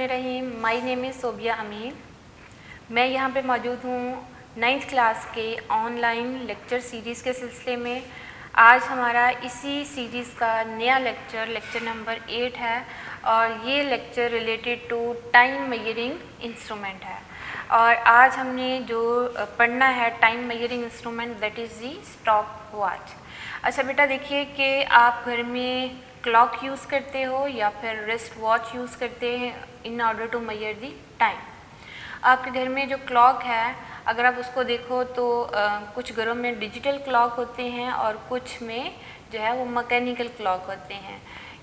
बिस्मिल्लाहिर्रहमानिर्रहीम। My name is Sobia अमीन। मैं यहाँ पे मौजूद हूँ 9th क्लास के ऑनलाइन लेक्चर सीरीज़ के सिलसिले में। आज हमारा इसी सीरीज़ का नया लेक्चर नंबर 8 है और ये lecture related to time measuring instrument है। और आज हमने जो पढ़ना है time measuring instrument that is the stop watch. अच्छा बेटा, देखिए कि आप घर में क्लॉक यूज़ करते हो या फिर रिस्ट वॉच यूज़ करते हैं in order to measure the time. आपके घर में जो क्लॉक है, अगर आप उसको देखो तो कुछ घरों में डिजिटल क्लॉक होते हैं और कुछ में जो है वो मैकेनिकल क्लॉक होते हैं।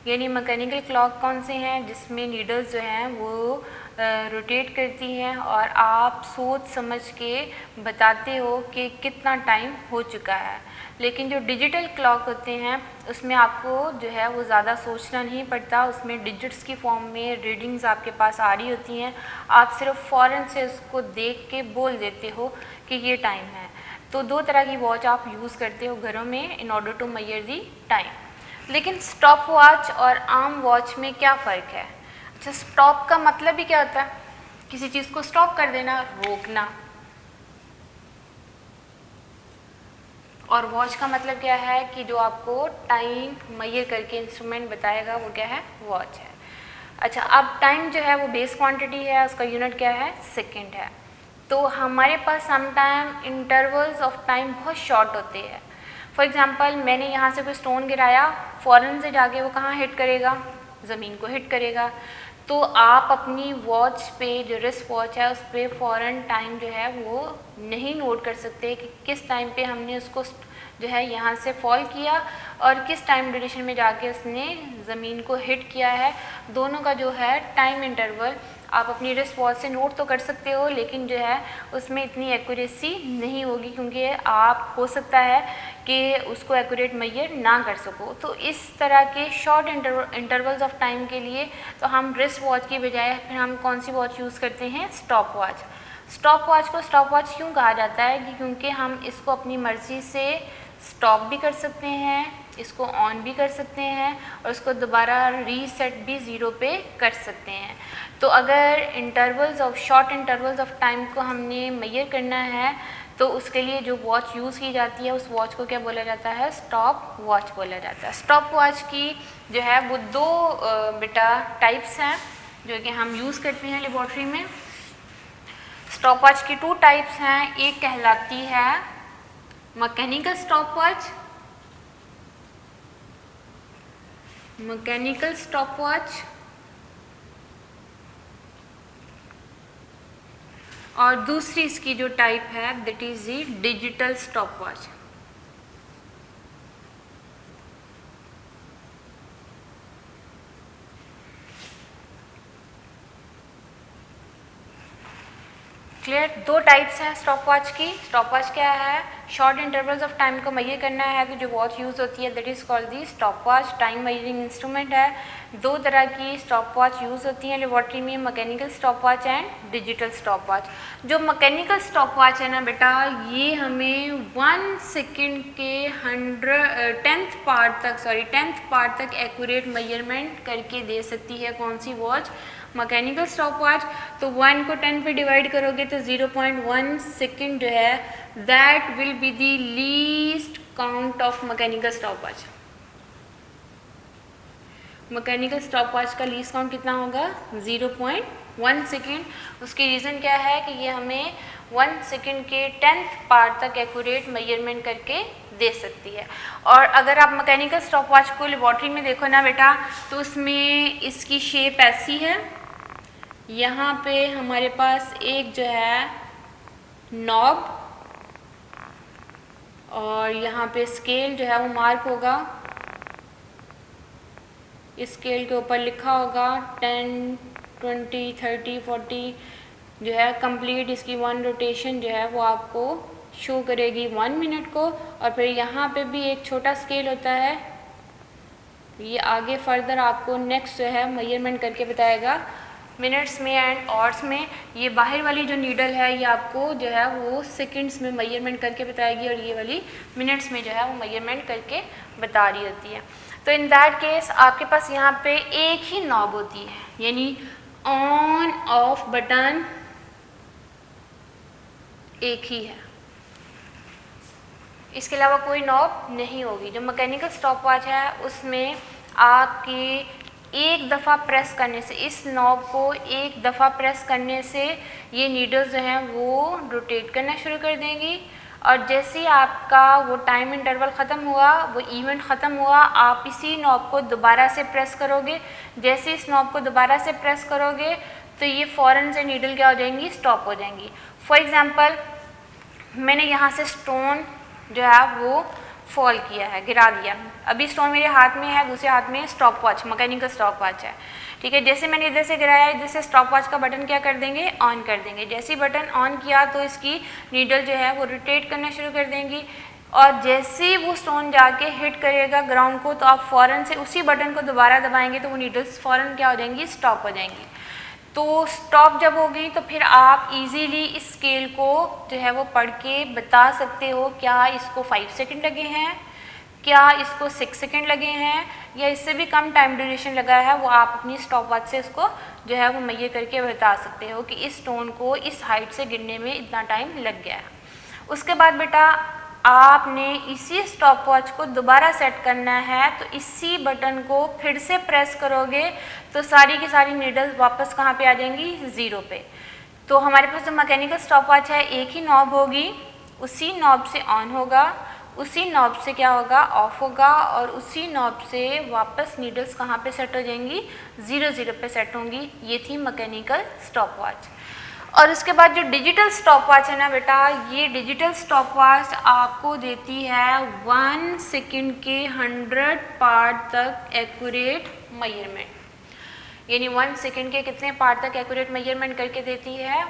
यानी मैकेनिकल क्लॉक कौन से हैं, जिसमें नीडल्स जो हैं वो रोटेट करती हैं और आप सोच समझ के बताते हो कि कितना टाइम हो चुका है। लेकिन जो डिजिटल क्लॉक होते हैं उसमें आपको जो है वो ज़्यादा सोचना नहीं पड़ता, उसमें डिजिट्स की फॉर्म में रीडिंग्स आपके पास आ रही होती हैं, आप सिर्फ फ़ौरन से उसको देख के बोल देते हो कि ये टाइम है। तो दो तरह की वॉच आप यूज़ करते हो घरों में in order to measure the time. लेकिन स्टॉप वॉच और आम वॉच में क्या फ़र्क है? अच्छा, स्टॉप का मतलब ही क्या होता है? किसी चीज़ को स्टॉप कर देना, रोकना। और वॉच का मतलब क्या है कि जो आपको टाइम मेजर करके इंस्ट्रूमेंट बताएगा वो क्या है? वॉच है। अच्छा, अब टाइम जो है वो बेस क्वांटिटी है, उसका यूनिट क्या है? सेकंड है। तो हमारे पास समटाइम इंटरवल्स ऑफ टाइम बहुत शॉर्ट होते हैं। फॉर एग्जांपल, मैंने यहाँ से कोई स्टोन गिराया, फ़ौरन से जाके वो कहाँ हिट करेगा? ज़मीन को हिट करेगा। तो आप अपनी वॉच पे, जो रिस्ट वॉच है, उस पर फ़ौरन टाइम जो है वो नहीं नोट कर सकते कि किस टाइम पे हमने उसको जो है यहाँ से फॉल किया और किस टाइम ड्यूरेशन में जाके उसने ज़मीन को हिट किया है। दोनों का जो है टाइम इंटरवल आप अपनी रिस्ट वॉच से नोट तो कर सकते हो, लेकिन जो है उसमें इतनी एक्यूरेसी नहीं होगी, क्योंकि आप हो सकता है कि उसको एक्यूरेट मेजर ना कर सको। तो इस तरह के शॉर्ट इंटरवल्स ऑफ टाइम के लिए तो हम रिस्ट वॉच की बजाय फिर हम कौन सी वॉच यूज़ करते हैं? Stop watch. स्टॉप वॉच को स्टॉप वॉच क्यों कहा जाता है? कि क्योंकि हम इसको अपनी मर्ज़ी से स्टॉप भी कर सकते हैं, इसको ऑन भी कर सकते हैं और उसको दोबारा रीसेट भी ज़ीरो पे कर सकते हैं। तो अगर शॉर्ट इंटरवल्स ऑफ टाइम को हमने मेजर करना है तो उसके लिए जो वॉच यूज़ की जाती है उस वॉच को क्या बोला जाता है? स्टॉप वॉच बोला जाता है। स्टॉप वॉच की जो है वो दो बेटा टाइप्स हैं जो कि हम यूज़ करते हैं लेबॉर्ट्री में। स्टॉप वॉच की 2 टाइप्स हैं। एक कहलाती है मैकेनिकल स्टॉप वॉच, और दूसरी इसकी जो टाइप है that is the digital stop watch. Clear? 2 types हैं स्टॉप वॉच की। स्टॉप वॉच क्या है? शॉर्ट इंटरवल्स ऑफ टाइम को मेजर करना है तो जो वॉच यूज़ होती है that is called the stop watch. Time measuring instrument है। 2 तरह की स्टॉप वॉच यूज़ होती हैं लेबॉर्ट्री में, mechanical stop watch and digital stop watch. जो मैकेनिकल स्टॉप वॉच है ना बेटा, ये हमें 1 सेकेंड के 10th पार्ट तक एक्यूरेट मेजरमेंट करके दे सकती है। कौन सी वॉच? Mechanical stop watch. तो 1 को 10 पे डिवाइड करोगे तो 0.1 सेकेंड जो है that will be the least count of mechanical stop watch. Mechanical stop watch का लीस्ट काउंट कितना होगा? 0.1 सेकेंड। उसकी रीज़न क्या है कि ये हमें 1 सेकेंड के 10th पार्ट तक एक्यूरेट मेजरमेंट करके दे सकती है। और अगर आप मैकेनिकल स्टॉप वॉच को लेबॉर्ट्री में देखो ना बेटा, तो उसमें इसकी शेप ऐसी है। यहाँ पे हमारे पास एक जो है नॉब और यहाँ पे स्केल जो है वो मार्क होगा। इस स्केल के ऊपर लिखा होगा 10, 20, 30, 40 जो है कंप्लीट। इसकी 1 रोटेशन जो है वो आपको शो करेगी 1 मिनट को। और फिर यहाँ पे भी एक छोटा स्केल होता है, ये आगे फर्दर आपको नेक्स्ट जो है मेजरमेंट करके बताएगा मिनट्स में एंड आवर्स में। ये बाहर वाली जो नीडल है ये आपको जो है वो सेकंड्स में मेजरमेंट करके बताएगी और ये वाली मिनट्स में जो है वो मेजरमेंट करके बता रही होती है। तो इन दैट केस आपके पास यहाँ पे एक ही नॉब होती है, यानी ऑन ऑफ बटन एक ही है, इसके अलावा कोई नॉब नहीं होगी। जो मैकेनिकल स्टॉपवॉच है उसमें आपकी एक दफ़ा प्रेस करने से, इस नॉब को एक दफ़ा प्रेस करने से ये नीडल्स जो हैं वो रोटेट करना शुरू कर देंगी, और जैसे ही आपका वो टाइम इंटरवल ख़त्म हुआ, वो इवेंट ख़त्म हुआ, आप इसी नॉब को दोबारा से प्रेस करोगे। जैसे इस नॉब को दोबारा से प्रेस करोगे तो ये फ़ौरन से नीडल क्या हो जाएंगी, स्टॉप हो जाएंगी। फॉर एग्ज़ाम्पल मैंने यहाँ से स्टोन जो है वो फॉल किया है, गिरा दिया। अभी स्टोन मेरे हाथ में है, दूसरे हाथ में stop watch, mechanical stop watch है, ठीक है। जैसे मैंने इधर से गिराया, इधर से स्टॉप वॉच का बटन क्या कर देंगे, ऑन कर देंगे। जैसे ही बटन ऑन किया तो इसकी नीडल जो है वो रोटेट करना शुरू कर देंगी, और जैसे ही वो स्टोन जाके हिट करेगा ग्राउंड को तो आप फ़ौरन से उसी बटन को दोबारा दबाएंगे तो वो नीडल्स फ़ौरन क्या हो जाएंगी, स्टॉप हो जाएंगी। तो स्टॉप जब हो गई तो फिर आप इजीली इस स्केल को जो है वो पढ़ के बता सकते हो, क्या इसको 5 सेकंड लगे हैं, क्या इसको 6 सेकंड लगे हैं, या इससे भी कम टाइम ड्यूरेशन लगा है, वो आप अपनी स्टॉप वॉच से इसको जो है वो मैयर करके बता सकते हो कि इस स्टोन को इस हाइट से गिरने में इतना टाइम लग गया है। उसके बाद बेटा आपने इसी स्टॉप वॉच को दोबारा सेट करना है, तो इसी बटन को फिर से प्रेस करोगे तो सारी की सारी नीडल्स वापस कहाँ पे आ जाएंगी, 0 पे। तो हमारे पास जो मैकेनिकल स्टॉप वॉच है एक ही नॉब होगी, उसी नॉब से ऑन होगा, उसी नॉब से क्या होगा, ऑफ होगा, और उसी नॉब से वापस नीडल्स कहाँ पे सेट हो जाएंगी, 0 पे सेट होंगी। ये थी मैकेनिकल स्टॉप वॉच। और उसके बाद जो डिजिटल स्टॉप वॉच है ना बेटा, ये डिजिटल स्टॉप वॉच आपको देती है 1 सेकंड के 100 पार्ट तक एक्यूरेट मेजरमेंट, यानी 1 सेकंड के कितने पार्ट तक एक्यूरेट मेजरमेंट करके देती है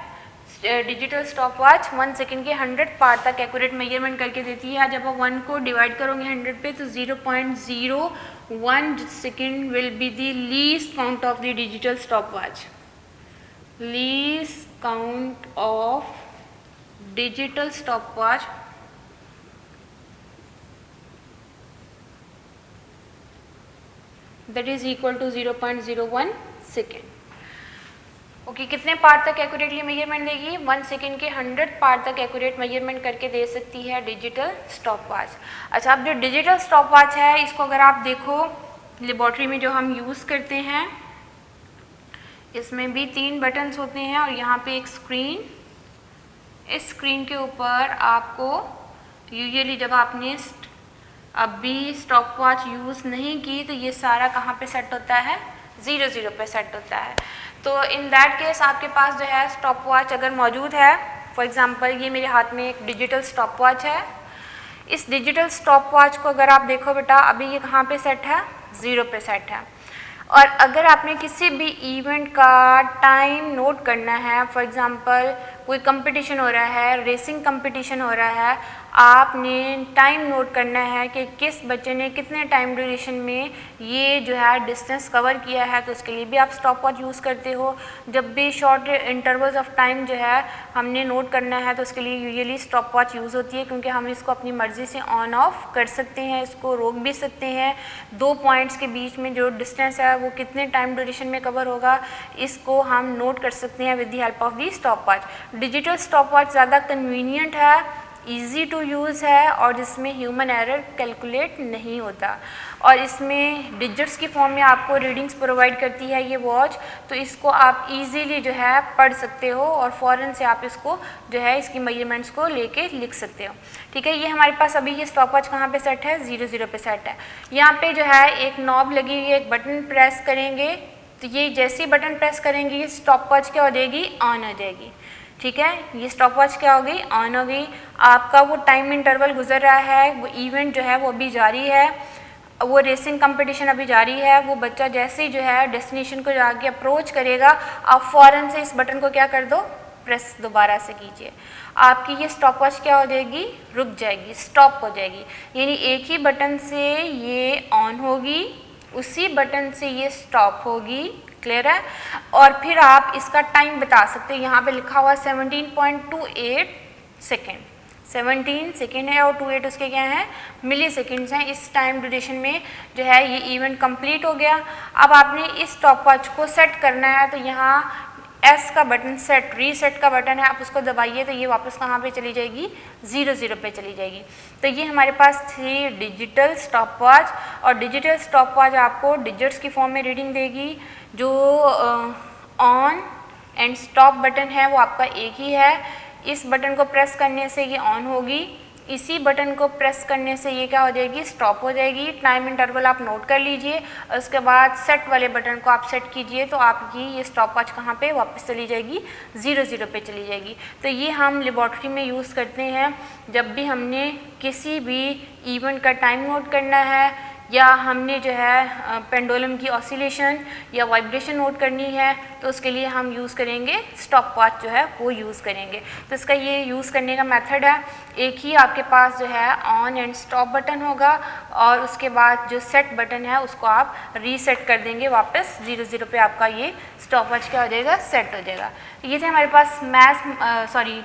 डिजिटल स्टॉप वॉच, 1 सेकंड के 100 पार्ट तक एक्यूरेट मेजरमेंट करके देती है। जब आप 1 को डिवाइड करोगे 100 पे तो 0.01 second will be the least count of the digital stop watch. Least count of digital stop watch that is equal to 0.01 second. Okay, कितने पार्ट तक एक्यूरेटली मेजरमेंट देगी, 1 सेकेंड के 100 पार्ट तक एक्यूरेट मेजरमेंट करके दे सकती है डिजिटल स्टॉप वॉच। अच्छा, अब जो डिजिटल स्टॉप वॉच है इसको अगर आप देखो लेबॉर्ट्री में जो हम यूज़ करते हैं, इसमें भी 3 बटन्स होते हैं और यहाँ पे एक स्क्रीन, इस स्क्रीन के ऊपर आपको यूजुअली जब आपने अभी स्टॉप वॉच यूज़ नहीं की तो ये सारा कहाँ पे सेट होता है, 0 पे सेट होता है। तो इन दैट केस आपके पास जो है स्टॉप वॉच अगर मौजूद है, फॉर एग्जांपल ये मेरे हाथ में एक डिजिटल स्टॉप वॉच है, इस डिजिटल स्टॉप वॉच को अगर आप देखो बेटा अभी ये कहाँ पे सेट है, 0 पे सेट है। और अगर आपने किसी भी इवेंट का टाइम नोट करना है, फॉर एग्जांपल कोई कंपटीशन हो रहा है, रेसिंग कंपटीशन हो रहा है, आपने टाइम नोट करना है कि किस बच्चे ने कितने टाइम ड्यूरेशन में ये जो है डिस्टेंस कवर किया है, तो उसके लिए भी आप स्टॉप वॉच यूज़ करते हो। जब भी शॉर्ट इंटरवल्स ऑफ टाइम जो है हमने नोट करना है तो उसके लिए यूजुअली स्टॉप वॉच यूज़ होती है, क्योंकि हम इसको अपनी मर्ज़ी से ऑन ऑफ कर सकते हैं, इसको रोक भी सकते हैं। 2 पॉइंट्स के बीच में जो डिस्टेंस है वो कितने टाइम ड्यूरेशन में कवर होगा, इसको हम नोट कर सकते हैं with the help of the stop watch. Digital stop watch ज़्यादा कन्वीनियंट है, ईजी टू यूज़ है, और जिसमें ह्यूमन एरर कैलकुलेट नहीं होता, और इसमें डिजिट्स की फॉर्म में आपको रीडिंग्स प्रोवाइड करती है ये वॉच, तो इसको आप इजीली जो है पढ़ सकते हो और फ़ौरन से आप इसको जो है इसकी मेजरमेंट्स को लेके लिख सकते हो। ठीक है, ये हमारे पास अभी ये स्टॉप वॉच कहाँ पे सेट है, 0 पे सेट है। यहाँ पे जो है एक नॉब लगी हुई है, एक बटन प्रेस करेंगे तो ये जैसे ही बटन प्रेस करेंगे ये स्टॉप वॉच क्या हो जाएगी, ऑन हो जाएगी। ठीक है, ये स्टॉप वॉच क्या हो गई, ऑन हो गई। आपका वो टाइम इंटरवल गुजर रहा है, वो इवेंट जो है वो अभी जारी है, वो रेसिंग कंपटीशन अभी जारी है। वो बच्चा जैसे ही जो है डेस्टिनेशन को जाके अप्रोच करेगा, आप फ़ौरन से इस बटन को क्या कर दो, प्रेस दोबारा से कीजिए, आपकी ये स्टॉप वॉच क्या हो जाएगी, रुक जाएगी, स्टॉप हो जाएगी। यानी एक ही बटन से ये ऑन होगी, उसी बटन से ये स्टॉप होगी। क्लियर है? और फिर आप इसका टाइम बता सकते हैं, यहाँ पे लिखा हुआ 17.28 सेकेंड, 17 सेकेंड है और 28 उसके क्या हैं, मिली सेकेंड्स हैं। इस टाइम ड्यूरेशन में जो है ये इवेंट कंप्लीट हो गया। अब आपने इस स्टॉप वॉच को सेट करना है, तो यहाँ एस का बटन सेट, रीसेट का बटन है, आप उसको दबाइए तो ये वापस कहाँ पे चली जाएगी, 0 पे चली जाएगी। तो ये हमारे पास थी डिजिटल स्टॉप वॉच, और डिजिटल स्टॉप वॉच आपको डिजिट्स की फॉर्म में रीडिंग देगी। जो ऑन एंड स्टॉप बटन है वो आपका एक ही है, इस बटन को प्रेस करने से ये ऑन होगी, इसी बटन को प्रेस करने से ये क्या हो जाएगी, स्टॉप हो जाएगी। टाइम इंटरवल आप नोट कर लीजिए, और उसके बाद सेट वाले बटन को आप सेट कीजिए तो आपकी ये स्टॉप वॉच कहाँ पे वापस चली जाएगी, 0 पे चली जाएगी। तो ये हम लेबॉर्ट्री में यूज़ करते हैं जब भी हमने किसी भी इवेंट का टाइम नोट करना है, या हमने जो है पेंडुलम की ऑसिलेशन या वाइब्रेशन नोट करनी है, तो उसके लिए हम यूज़ करेंगे स्टॉप वॉच जो है वो यूज़ करेंगे। तो इसका ये यूज़ करने का मेथड है, एक ही आपके पास जो है ऑन एंड स्टॉप बटन होगा, और उसके बाद जो सेट बटन है उसको आप रीसेट कर देंगे वापस 0 पे, आपका ये स्टॉप वॉच क्या हो जाएगा, सेट हो जाएगा। ये थे हमारे पास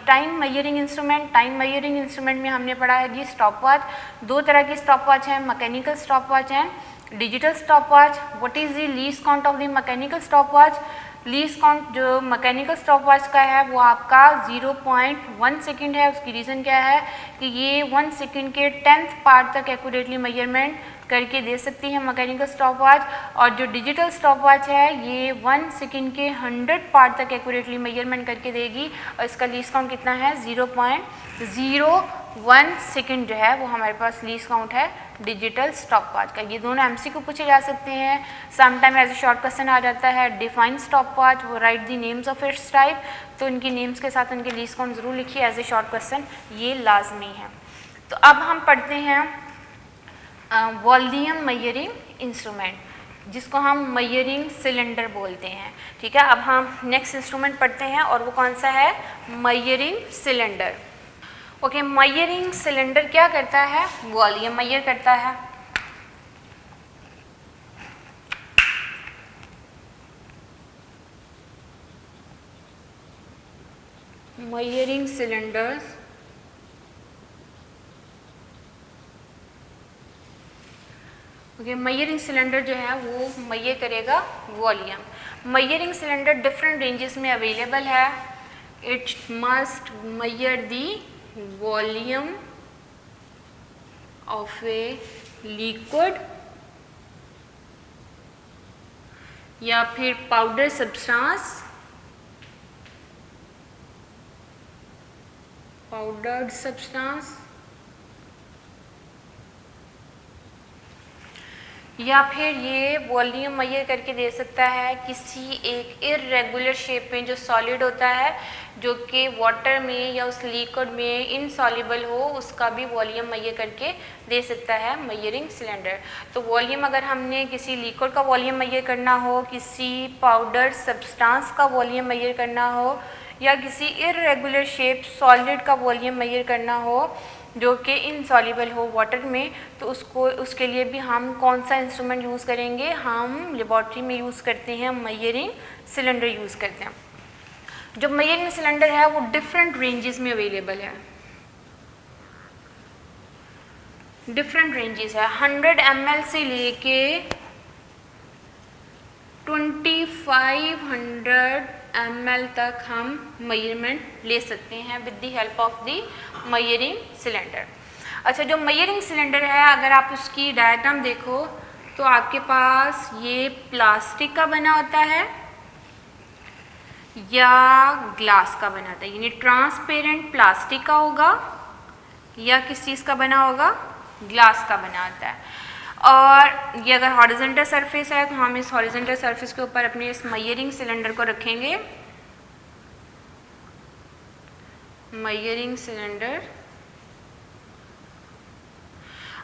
time measuring instrument. Time measuring instrument में हमने पढ़ा है जी स्टॉप वॉच। दो तरह की स्टॉप वॉच हैं, मैकेनिकल स्टॉप वॉच है, digital stop watch. What is the least count of the mechanical stop watch? Least count जो मैकेनिकल स्टॉप वॉच का है वो आपका 0.1 सेकेंड है। उसकी रीज़न क्या है कि ये 1 सेकेंड के 10th पार्ट तक एक्यूरेटली मेजरमेंट करके दे सकती है मैकेनिकल स्टॉप वॉच, और जो डिजिटल स्टॉप वॉच है ये 1 सेकेंड के 100 पार्ट तक एक्यूरेटली मेजरमेंट करके देगी, और इसका लीस्ट काउंट कितना है, 0.01 सेकेंड जो है वो हमारे पास लीस्ट काउंट है डिजिटल स्टॉप वॉच का। ये दोनों एमसीक्यू पूछे जा सकते हैं, sometime as a short question आ जाता है। डिफाइन स्टॉप वॉच, वो write the names of its type, तो इनकी नेम्स के साथ उनके लीस्ट काउंट जरूर लिखिए एज ए शॉर्ट क्वेश्चन, ये लाजमी है। तो अब हम पढ़ते हैं वॉल्यूम मेजरिंग इंस्ट्रूमेंट, जिसको हम मेजरिंग सिलेंडर बोलते हैं। ठीक है, अब हम नेक्स्ट इंस्ट्रूमेंट पढ़ते हैं, और वो कौन सा है, measuring cylinder. Okay, measuring cylinder क्या करता है, वॉल्यूम मेजर करता है। मेजरिंग सिलेंडर्स मेजरिंग सिलेंडर जो है वो मेजर करेगा volume. Measuring cylinder different ranges में अवेलेबल है। It must measure the volume of a liquid या फिर पाउडर सब्सटेंस, पाउडर्ड सब्सटेंस, या फिर ये वॉल्यूम मेजर करके दे सकता है किसी एक इर्रेगुलर शेप में जो सॉलिड होता है, जो कि वाटर में या उस लिक्विड में इनसॉल्युबल हो, उसका भी वॉल्यूम मेजर करके दे सकता है मेजरिंग सिलेंडर। तो वॉल्यूम अगर हमने किसी लिक्विड का वॉल्यूम मेजर करना हो, किसी पाउडर सब्सटेंस का वॉल्यूम मेजर करना हो, या किसी इर्रेगुलर शेप सॉलिड का वॉल्यूम मेजर करना हो जो कि इनसॉल्युबल हो वाटर में, तो उसके लिए भी हम कौन सा इंस्ट्रूमेंट यूज़ करेंगे, हम लेबॉर्ट्री में यूज़ करते हैं मेजरिंग सिलेंडर यूज़ करते हैं। जो मेजरिंग सिलेंडर है वो डिफरेंट रेंजेस में अवेलेबल है, डिफरेंट रेंजेस है। 100 ml से लेके 2500 ml तक हम मेजरमेंट ले सकते हैं with the help of the measuring cylinder. अच्छा, जो मेजरिंग सिलेंडर है अगर आप उसकी डायग्राम देखो तो आपके पास ये प्लास्टिक का बना होता है या ग्लास का बना होता है, यानी ट्रांसपेरेंट प्लास्टिक का होगा या किस चीज़ का बना होगा, ग्लास का बना होता है। और ये अगर हॉरिजॉन्टल सरफेस है तो हम इस हॉरिजॉन्टल सरफेस के ऊपर अपने इस मेजरिंग सिलेंडर को रखेंगे, मेजरिंग सिलेंडर,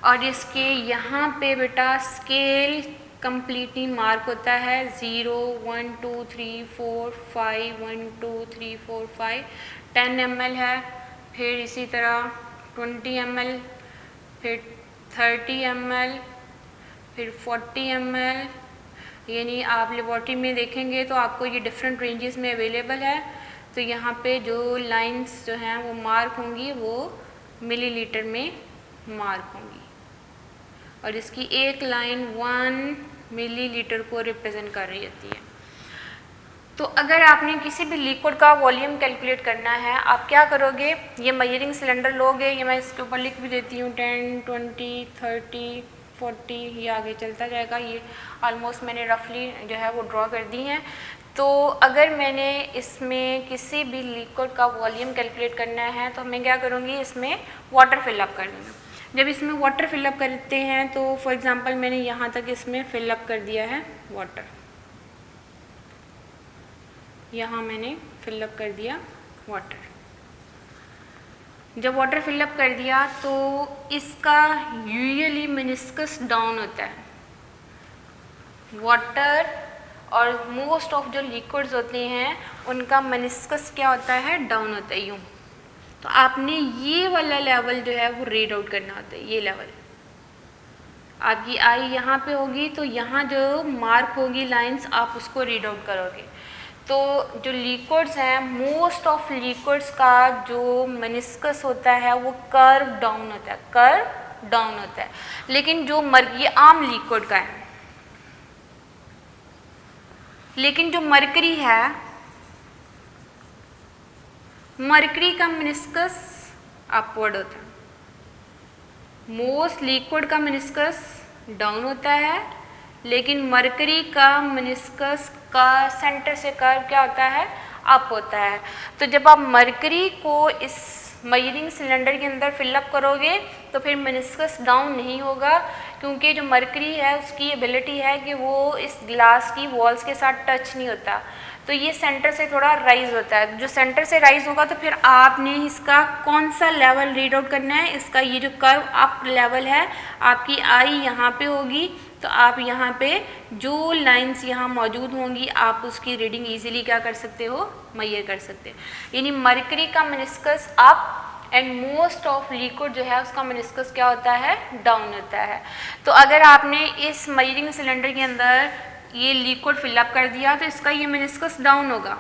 और इसके यहाँ पे बेटा स्केल कंप्लीटली मार्क होता है 0 1 2 3 4 5 1 2 3 4 5 10 ml है, फिर इसी तरह 20 ml, फिर 30 ml, फिर 40 ml, यानी आप लेबॉर्ट्री में देखेंगे तो आपको ये डिफरेंट रेंजेस में अवेलेबल है। तो यहाँ पे जो लाइंस जो हैं वो मार्क होंगी वो मिलीलीटर में मार्क होंगी और इसकी एक लाइन 1 मिलीलीटर को रिप्रेजेंट कर रही होती है। तो अगर आपने किसी भी लिक्विड का वॉल्यूम कैलकुलेट करना है, आप क्या करोगे, ये मेजरिंग सिलेंडर लोगे, ये मैं इसके ऊपर लिख भी देती हूँ 10, 20, 30, 40, ये आगे चलता जाएगा। ये ऑलमोस्ट मैंने रफली जो है वो ड्रॉ कर दी हैं। तो अगर मैंने इसमें किसी भी लिक्विड का वॉल्यूम कैलकुलेट करना है तो मैं क्या करूँगी, इसमें वाटर फिलअप कर दूँगी। जब इसमें वाटर फिलअप करते हैं तो फॉर एग्ज़ाम्पल मैंने यहाँ तक इसमें फिलअप कर दिया है वाटर, यहाँ मैंने फिलअप कर दिया वाटर। जब वाटर फिलअप कर दिया तो इसका यूजुअली मेनिस्कस डाउन होता है। वाटर और मोस्ट ऑफ जो लिक्विड्स होते हैं उनका मेनिस्कस क्या होता है, डाउन होता है यूँ। तो आपने ये वाला लेवल जो है वो रीड आउट करना होता है। ये लेवल आपकी आई यहाँ पे होगी तो यहाँ जो मार्क होगी लाइंस, आप उसको रीड आउट करोगे। तो जो लिक्विड्स हैं, मोस्ट ऑफ लिक्विड्स का जो मेनिस्कस होता है वो कर्व डाउन होता है, कर्व डाउन होता है। लेकिन जो ये आम लिक्विड का है, लेकिन जो मरकरी है, मरकरी का मेनिस्कस अपवर्ड होता है। मोस्ट लिक्विड का मेनिस्कस डाउन होता है, लेकिन मरकरी का मेनिस्कस का सेंटर से कर्व क्या होता है, अप होता है। तो जब आप मरकरी को इस मेजरिंग सिलेंडर के अंदर फिलअप करोगे तो फिर मेनिस्कस डाउन नहीं होगा, क्योंकि जो मरकरी है उसकी एबिलिटी है कि वो इस ग्लास की वॉल्स के साथ टच नहीं होता। तो ये सेंटर से थोड़ा राइज होता है। जो सेंटर से राइज होगा तो फिर आपने इसका कौन सा लेवल रीड आउट करना है, इसका ये जो कर्व अप लेवल है, आपकी आई यहाँ पे होगी। तो आप यहाँ पे जो लाइंस यहाँ मौजूद होंगी आप उसकी रीडिंग इजीली क्या कर सकते हो, मेजर कर सकते हैं। यानी मरकरी का meniscus up and most of liquid जो है उसका मेनिस्कस क्या होता है, डाउन होता है। तो अगर आपने इस मेजरिंग सिलेंडर के अंदर ये लिक्विड फिलअप कर दिया तो इसका ये मेनिस्कस डाउन होगा।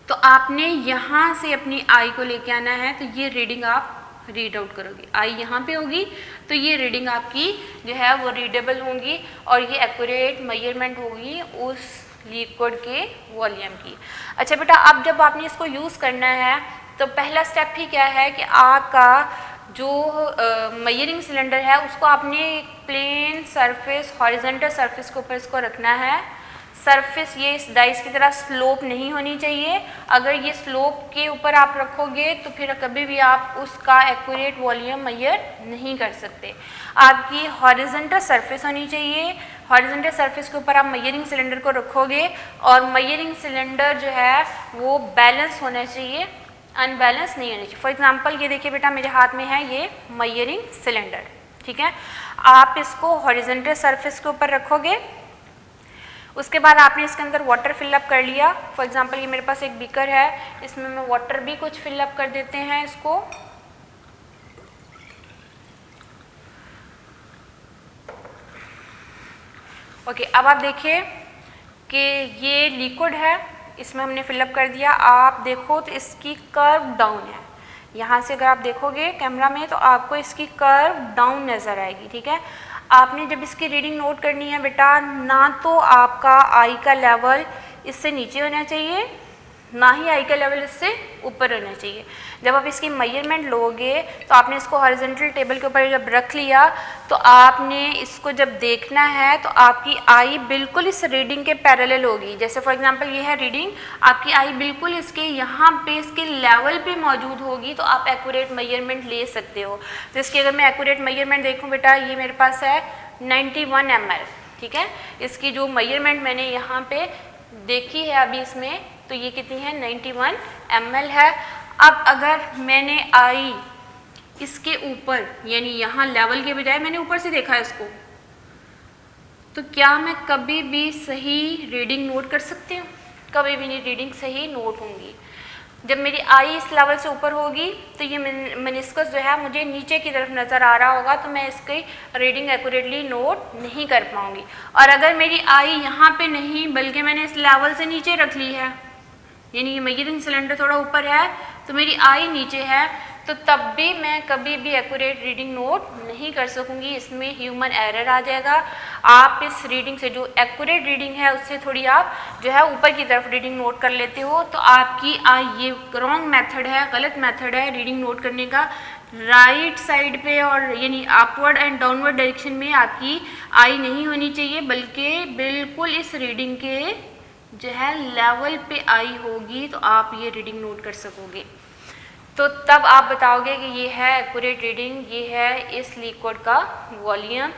तो आपने यहाँ से अपनी आई को लेके आना है, तो ये रीडिंग आप रीड आउट करोगे। आई यहाँ पे होगी तो ये रीडिंग आपकी जो है वो रीडेबल होंगी और ये एक्यूरेट मेजरमेंट होगी उस लिक्विड के वॉल्यूम की। अच्छा बेटा, अब जब आपने इसको यूज़ करना है तो पहला स्टेप ही क्या है कि आपका जो मेजरिंग सिलेंडर है उसको आपने प्लेन सरफेस, हॉरिजॉन्टल सरफेस के ऊपर इसको रखना है। सरफेस ये इस डाइस की तरह स्लोप नहीं होनी चाहिए। अगर ये स्लोप के ऊपर आप रखोगे तो फिर कभी भी आप उसका एक्यूरेट वॉल्यूम मेजर नहीं कर सकते। आपकी हॉरिजॉन्टल सरफेस होनी चाहिए। हॉरिजॉन्टल सरफेस के ऊपर आप मेजरिंग सिलेंडर को रखोगे और मेजरिंग सिलेंडर जो है वो बैलेंस होना चाहिए, अनबैलेंस नहीं होनी चाहिए। फॉर एग्जाम्पल ये देखिए बेटा, मेरे हाथ में है ये मेजरिंग सिलेंडर, ठीक है। आप इसको हॉरिजॉन्टल सरफेस के ऊपर रखोगे, उसके बाद आपने इसके अंदर वाटर फिलअप कर लिया। फॉर एग्जांपल ये मेरे पास एक बीकर है, इसमें मैं वाटर भी कुछ फिलअप कर देते हैं इसको। ओके, अब आप देखिए कि ये लिक्विड है, इसमें हमने फिलअप कर दिया। आप देखो तो इसकी कर्व डाउन है। यहाँ से अगर आप देखोगे कैमरा में तो आपको इसकी कर्व डाउन नज़र आएगी, ठीक है। आपने जब इसकी रीडिंग नोट करनी है बेटा, ना तो आपका आई का लेवल इससे नीचे होना चाहिए, ना ही आई का लेवल इससे ऊपर होना चाहिए। जब आप इसकी मेजरमेंट लोगे तो आपने इसको हॉरिजॉन्टल टेबल के ऊपर जब रख लिया तो आपने इसको जब देखना है तो आपकी आई बिल्कुल इस रीडिंग के पैरेलल होगी। जैसे फॉर एग्जांपल ये है रीडिंग, आपकी आई बिल्कुल इसके यहाँ पे इसके लेवल पे मौजूद होगी तो आप एक्यूरेट मेजरमेंट ले सकते हो। तो इसकी अगर मैं एक्यूरेट मेजरमेंट देखूँ बेटा, ये मेरे पास है 91 ml, ठीक है। इसकी जो मेजरमेंट मैंने यहाँ पे देखी है अभी इसमें, तो ये कितनी है, 91 ml है। अब अगर मैंने आई इसके ऊपर, यानी यहाँ लेवल के बजाय मैंने ऊपर से देखा है इसको, तो क्या मैं कभी भी सही रीडिंग नोट कर सकती हूँ? कभी भी नहीं रीडिंग सही नोट होंगी। जब मेरी आई इस लेवल से ऊपर होगी तो ये मेनिस्कस जो है मुझे नीचे की तरफ नज़र आ रहा होगा, तो मैं इसकी रीडिंग एक्यूरेटली नोट नहीं कर पाऊँगी। और अगर मेरी आई यहाँ पे नहीं बल्कि मैंने इस लेवल से नीचे रख ली है, यानी ये मेजरिंग सिलेंडर थोड़ा ऊपर है तो मेरी आई नीचे है, तो तब भी मैं कभी भी एक्यूरेट रीडिंग नोट नहीं कर सकूंगी, इसमें ह्यूमन एरर आ जाएगा। आप इस रीडिंग से जो एक्यूरेट रीडिंग है उससे थोड़ी आप जो है ऊपर की तरफ रीडिंग नोट कर लेते हो, तो आपकी ये रॉन्ग मेथड है, गलत मेथड है रीडिंग नोट करने का। राइट साइड पे और यानी अपवर्ड एंड डाउनवर्ड डायरेक्शन में आपकी आई नहीं होनी चाहिए, बल्कि बिल्कुल इस रीडिंग के जो है लेवल पे आई होगी, तो आप ये रीडिंग नोट कर सकोगे। तो तब आप बताओगे कि ये है एक्यूरेट रीडिंग, ये है इस लिक्विड का वॉल्यूम।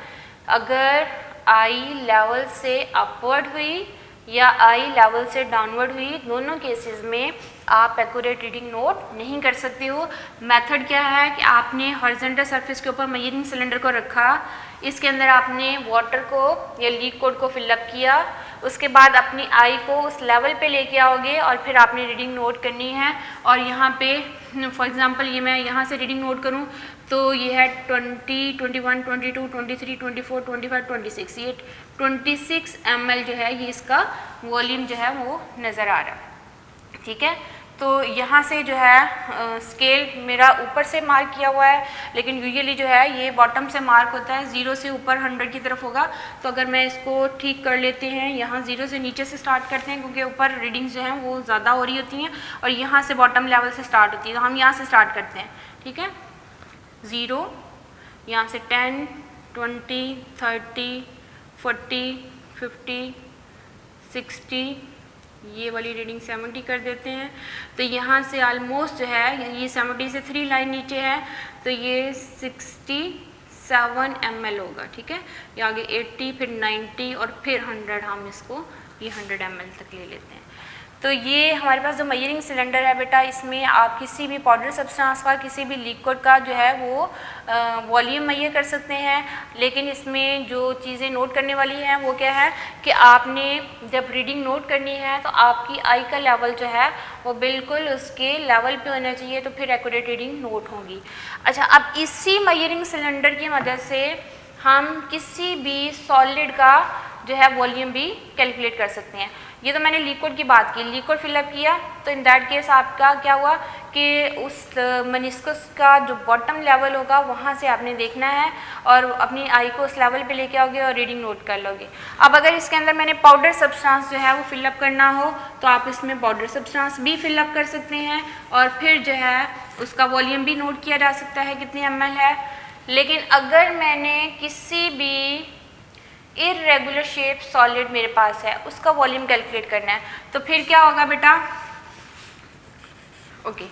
अगर आई लेवल से अपवर्ड हुई या आई लेवल से डाउनवर्ड हुई, दोनों केसेस में आप एक्यूरेट रीडिंग नोट नहीं कर सकते हो। मेथड क्या है कि आपने हॉरिजॉन्टल सरफेस के ऊपर मेजरिंग सिलेंडर को रखा, इसके अंदर आपने वाटर को या लिक्विड को फिलअप किया, उसके बाद अपनी आई को उस लेवल पे लेके आओगे और फिर आपने रीडिंग नोट करनी है। और यहाँ पे फॉर एग्जांपल ये मैं यहाँ से रीडिंग नोट करूँ तो ये है 20, 21, 22, 23, 24, 25, 26, ये 26 ml जो है ये इसका वॉल्यूम जो है वो नज़र आ रहा है। ठीक है, तो यहाँ से जो है स्केल मेरा ऊपर से मार्क किया हुआ है, लेकिन यूजुअली जो है ये बॉटम से मार्क होता है, 0 से ऊपर 100 की तरफ होगा। तो अगर मैं इसको ठीक कर लेते हैं, यहाँ 0 से नीचे से स्टार्ट करते हैं क्योंकि ऊपर रीडिंग्स जो हैं वो ज़्यादा हो रही होती हैं, और यहाँ से बॉटम लेवल से स्टार्ट होती है, तो हम यहाँ से स्टार्ट करते हैं। ठीक है, 0, यहाँ से 10, 20, 30, 40, 50, 60, ये वाली रीडिंग 70 कर देते हैं। तो यहाँ से ऑलमोस्ट जो है ये 70 से 3 लाइन नीचे है, तो ये 67 ml होगा। ठीक है, ये आगे 80, फिर 90 और फिर 100, हम इसको ये 100 ml तक ले लेते हैं। तो ये हमारे पास जो मेजरिंग सिलेंडर है बेटा, इसमें आप किसी भी पाउडर सब्सटेंस का, किसी भी लिक्विड का जो है वो वॉल्यूम मेजर कर सकते हैं। लेकिन इसमें जो चीज़ें नोट करने वाली हैं वो क्या है कि आपने जब रीडिंग नोट करनी है तो आपकी आई का लेवल जो है वो बिल्कुल उसके लेवल पे होना चाहिए, तो फिर एक्यूरेट रीडिंग नोट होगी। अच्छा, अब इसी मेजरिंग सिलेंडर की मदद से हम किसी भी सॉलिड का जो है वॉल्यूम भी कैलकुलेट कर सकते हैं। ये तो मैंने लिक्विड की बात की, लिक्विड फिलअप किया तो इन दैट केस आपका क्या हुआ कि उस मेनिस्कस का जो बॉटम लेवल होगा वहाँ से आपने देखना है और अपनी आई को उस लेवल पे लेके आओगे और रीडिंग नोट कर लोगे। अब अगर इसके अंदर मैंने पाउडर सब्सटेंस जो है वो फिलअप करना हो तो आप इसमें पाउडर सब्सटेंस भी फिलअप कर सकते हैं और फिर जो है उसका वॉल्यूम भी नोट किया जा सकता है कितने ml है। लेकिन अगर मैंने किसी भी इरेगुलर शेप सॉलिड मेरे पास है उसका वॉल्यूम कैलकुलेट करना है तो फिर क्या होगा बेटा। ओके,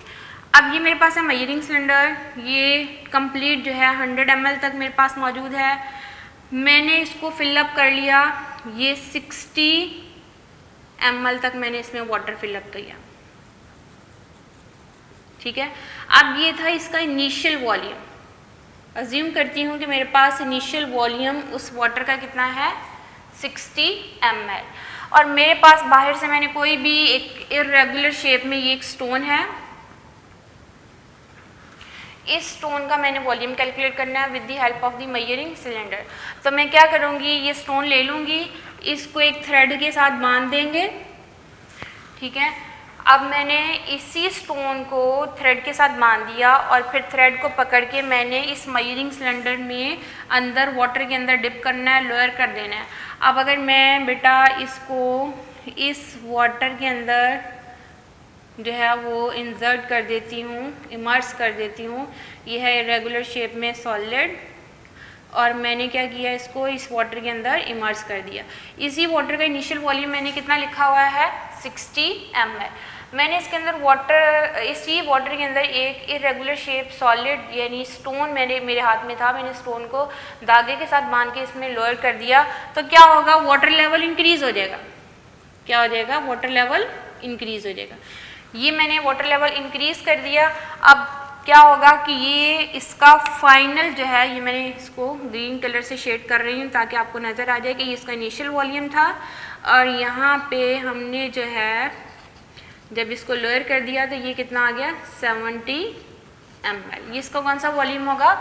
अब ये मेरे पास है मेजरिंग सिलेंडर, ये कंप्लीट जो है 100 ml तक मेरे पास मौजूद है। मैंने इसको फिलअप कर लिया, ये 60 ml तक मैंने इसमें वाटर फिलअप किया। ठीक है, अब ये था इसका इनिशियल वॉल्यूम। अज्यूम करती हूँ कि मेरे पास इनिशियल वॉल्यूम उस वाटर का कितना है 60 ml, और मेरे पास बाहर से मैंने कोई भी एक इरेगुलर शेप में ये एक स्टोन है, इस स्टोन का मैंने वॉल्यूम कैलकुलेट करना है with the help of the measuring cylinder. तो मैं क्या करूँगी, ये स्टोन ले लूँगी, इसको एक थ्रेड के साथ बांध देंगे। ठीक है, अब मैंने इसी स्टोन को थ्रेड के साथ बांध दिया और फिर थ्रेड को पकड़ के मैंने इस मेजरिंग सिलेंडर में अंदर वाटर के अंदर डिप करना है, लोअर कर देना है। अब अगर मैं बेटा इसको इस वाटर के अंदर जो है वो इंसर्ट कर देती हूँ, इमर्स कर देती हूँ, ये है इरेगुलर शेप में सॉलिड, और मैंने क्या किया इसको इस वाटर के अंदर इमर्स कर दिया। इसी वाटर का इनिशियल वॉल्यूम मैंने कितना लिखा हुआ है 60 ml। मैंने इसके अंदर इसी वाटर के अंदर एक इरेगुलर शेप सॉलिड यानी स्टोन मेरे हाथ में था, मैंने स्टोन को धागे के साथ बांध के इसमें लोअर कर दिया। तो क्या होगा, वाटर लेवल इंक्रीज हो जाएगा। क्या हो जाएगा, वाटर लेवल इंक्रीज हो जाएगा। ये मैंने वाटर लेवल इंक्रीज कर दिया। अब क्या होगा कि ये इसका फाइनल जो है, ये मैंने इसको ग्रीन कलर से शेड कर रही हूँ ताकि आपको नज़र आ जाए कि ये इसका इनिशियल वॉल्यूम था, और यहाँ पे हमने जो है जब इसको लोअर कर दिया तो ये कितना आ गया 70 ml। ये इसका कौन सा वॉल्यूम होगा,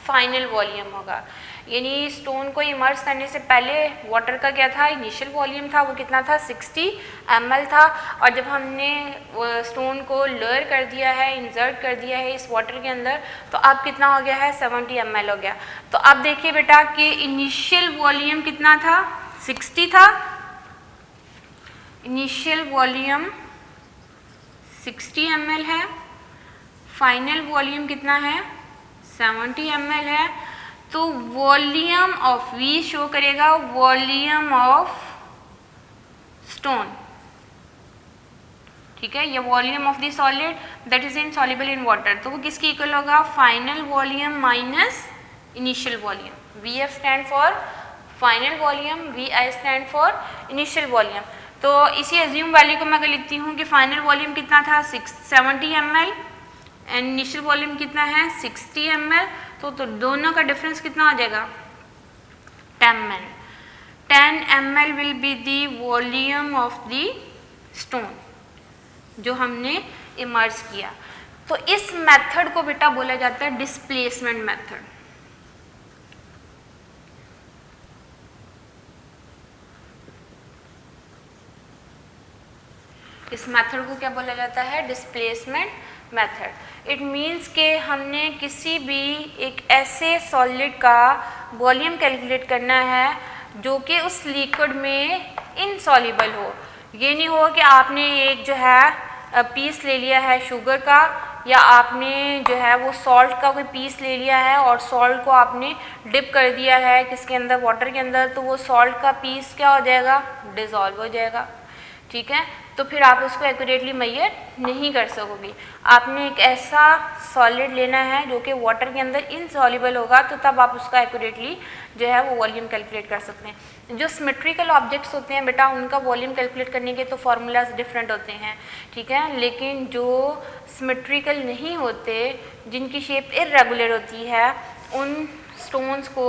फाइनल वॉल्यूम होगा। यानी स्टोन को इमर्ज करने से पहले वाटर का क्या था, इनिशियल वॉल्यूम था, वो कितना था 60 ml था। और जब हमने स्टोन को लोअर कर दिया है, इंसर्ट कर दिया है इस वाटर के अंदर, तो अब कितना हो गया है 70 ml हो गया। तो अब देखिए बेटा कि इनिशियल वॉल्यूम कितना था 60 था, इनिशियल वॉल्यूम 60 ml है, फाइनल वॉल्यूम कितना है 70 ml है। तो वॉल्यूम ऑफ V शो करेगा वॉल्यूम ऑफ स्टोन, ठीक है, ये volume of the solid that is insoluble in water. तो वो किसकी इक्वल होगा, final volume minus initial volume. VF stand for final volume, VI stand for initial volume. तो इसी एज्यूम वैल्यू को मैं अगर लिखती हूँ कि फाइनल वॉल्यूम कितना था 70 ml एंड इनिशियल वॉल्यूम कितना है 60 ml, तो दोनों का डिफरेंस कितना हो जाएगा 10 ml। 10 ml will be the volume of the stone जो हमने इमर्ज किया। तो इस मेथड को बेटा बोला जाता है डिस्प्लेसमेंट मेथड। इस मेथड को क्या बोला जाता है, डिस्प्लेसमेंट मेथड। इट मीन्स कि हमने किसी भी एक ऐसे सॉलिड का वॉल्यूम कैलकुलेट करना है जो कि उस लिक्विड में इनसॉल्युबल हो। ये नहीं हो कि आपने एक जो है पीस ले लिया है शुगर का, या आपने जो है वो सॉल्ट का कोई पीस ले लिया है और सॉल्ट को आपने डिप कर दिया है किसके अंदर, वाटर के अंदर, तो वो सॉल्ट का पीस क्या हो जाएगा, डिज़ोल्व हो जाएगा, ठीक है। तो फिर आप उसको एक्यूरेटली मेजर नहीं कर सकोगे। आपने एक ऐसा सॉलिड लेना है जो कि वाटर के अंदर इनसॉल्युबल होगा, तो तब आप उसका एक्यूरेटली जो है वो वॉल्यूम कैलकुलेट कर सकते हैं। जो सिमेट्रिकल ऑब्जेक्ट्स होते हैं बेटा उनका वॉल्यूम कैलकुलेट करने के तो फार्मूलाज डिफरेंट होते हैं, ठीक है, लेकिन जो सिमेट्रिकल नहीं होते, जिनकी शेप इर्रेगुलर होती है, उन स्टोन्स को